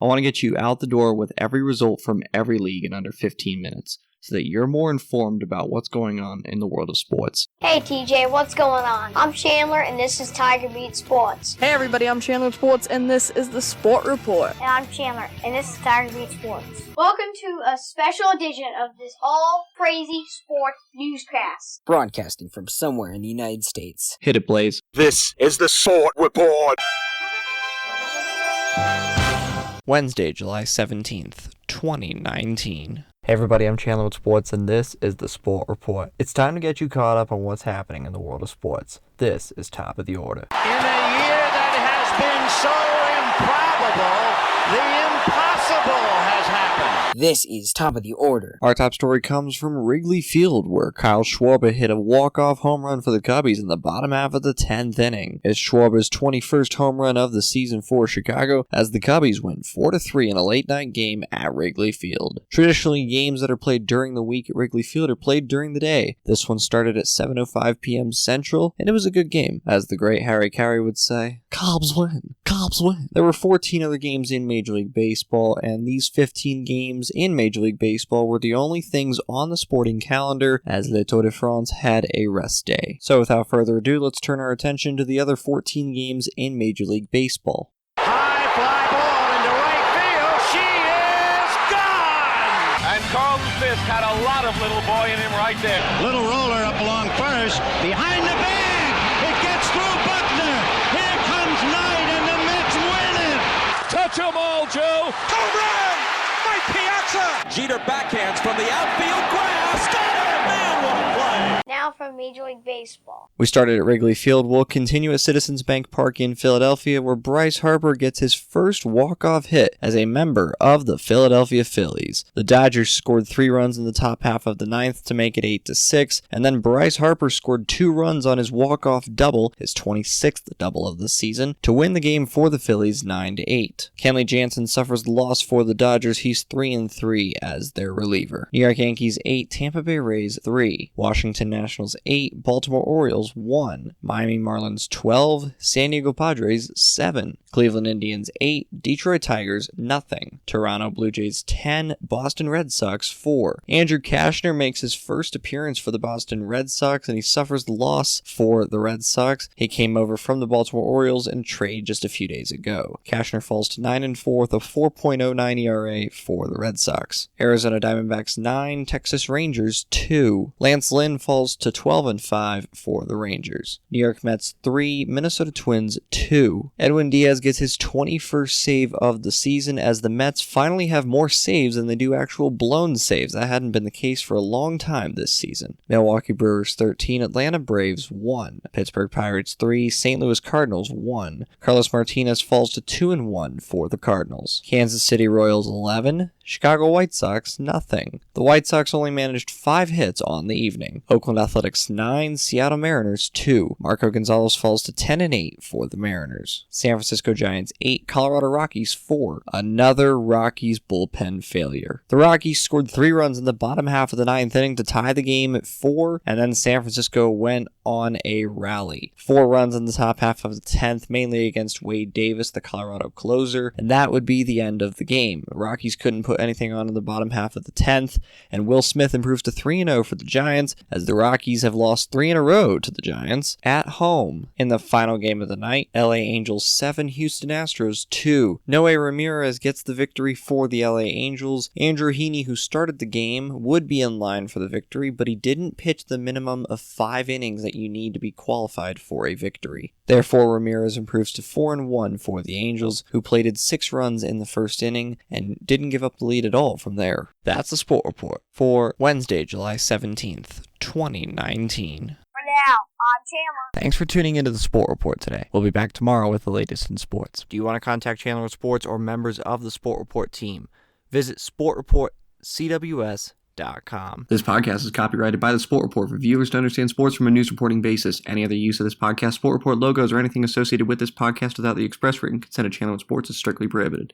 I want to get you out the door with every result from every league in under 15 minutes, so that you're more informed about what's going on in the world of sports. Hey TJ, what's going on? I'm Chandler and this is Tiger Beat Sports. Hey everybody, I'm Chandler Sports and this is the Sport Report. And I'm Chandler and this is Tiger Beat Sports. Welcome to a special edition of this all crazy sports newscast. Broadcasting from somewhere in the United States. Hit it, Blaze. This is the Sport Report. Wednesday, July 17th, 2019. Hey everybody, I'm Chandler with Sports, and this is the Sport Report. It's time to get you caught up on what's happening in the world of sports. This is Top of the Order. In a year that has been so improbable, the impossible has happened. This is Top of the Order. Our top story comes from Wrigley Field, where Kyle Schwarber hit a walk-off home run for the Cubbies in the bottom half of the 10th inning. It's Schwarber's 21st home run of the season for Chicago, as the Cubbies win 4-3 in a late-night game at Wrigley Field. Traditionally, games that are played during the week at Wrigley Field are played during the day. This one started at 7:05 p.m. Central, and it was a good game. As the great Harry Carey would say, Cubs win! Cubs win! There were 14 other games in Major League Baseball, and these 15 games in Major League Baseball were the only things on the sporting calendar, as Le Tour de France had a rest day. So without further ado, let's turn our attention to the other 14 games in Major League Baseball. High fly ball into right field. She is gone! And Carlton Fisk had a lot of little boy in him right there. Little roller up along first, behind the bag. It gets through Buckner. Here comes Knight, and the Mets win it. Touch 'em all, Joe. Home run! Mike Piazza! Jeter backhands from the outfield grass. Got it! Man, what a play! Now from Major League Baseball. We started at Wrigley Field. We'll continue at Citizens Bank Park in Philadelphia, where Bryce Harper gets his first walk-off hit as a member of the Philadelphia Phillies. The Dodgers scored 3 runs in the top half of the 9th to make it 8-6, and then Bryce Harper scored 2 runs on his walk-off double, his 26th double of the season, to win the game for the Phillies 9-8. Kenley Jansen suffers the loss for the Dodgers. He's 3-3 as their reliever. New York Yankees 8, Tampa Bay Rays 3, Washington Nationals 8, Baltimore Orioles 1, Miami Marlins 12, San Diego Padres 7, Cleveland Indians 8, Detroit Tigers nothing, Toronto Blue Jays 10, Boston Red Sox 4. Andrew Cashner makes his first appearance for the Boston Red Sox, and he suffers the loss for the Red Sox. He came over from the Baltimore Orioles in trade just a few days ago. Cashner falls to 9-4 with a 4.09 ERA for the Red Sox. Arizona Diamondbacks 9, Texas Rangers 2. Lance Lynn falls to 12-5 for the Rangers. New York Mets 3, Minnesota Twins 2. Edwin Diaz gets his 21st save of the season, as the Mets finally have more saves than they do actual blown saves. That hadn't been the case for a long time this season. Milwaukee Brewers 13, Atlanta Braves 1. Pittsburgh Pirates 3, St. Louis Cardinals 1. Carlos Martinez falls to 2-1 for the Cardinals. Kansas City Royals 11, Chicago White Sox nothing. The White Sox only managed 5 hits on the evening. Oakland Athletics 9, Seattle Mariners 2. Marco Gonzalez falls to 10-8 for the Mariners. San Francisco Giants 8, Colorado Rockies 4. Another Rockies bullpen failure. The Rockies scored 3 runs in the bottom half of the 9th inning to tie the game at 4, and then San Francisco went on a rally. 4 runs in the top half of the 10th, mainly against Wade Davis, the Colorado closer, and that would be the end of the game. The Rockies couldn't put anything on in the bottom half of the 10th, and Will Smith improves to 3-0 for the Giants, as the Rockies have lost 3 in a row to the Giants at home. In the final game of the night, LA Angels 7, Houston Astros 2. Noe Ramirez gets the victory for the LA Angels. Andrew Heaney, who started the game, would be in line for the victory, but he didn't pitch the minimum of 5 innings that you need to be qualified for a victory. Therefore, Ramirez improves to 4-1 for the Angels, who plated 6 runs in the first inning and didn't give up the lead at all from there. That's the Sport Report for Wednesday, July 17th, 2019. For now, I'm Chandler. Thanks for tuning into the Sport Report today. We'll be back tomorrow with the latest in sports. Do you want to contact Chandler Sports or members of the Sport Report team? Visit sportreportcws.com. This podcast is copyrighted by the Sport Report for viewers to understand sports from a news reporting basis. Any other use of this podcast, Sport Report logos, or anything associated with this podcast without the express written consent of Channel Sports is strictly prohibited.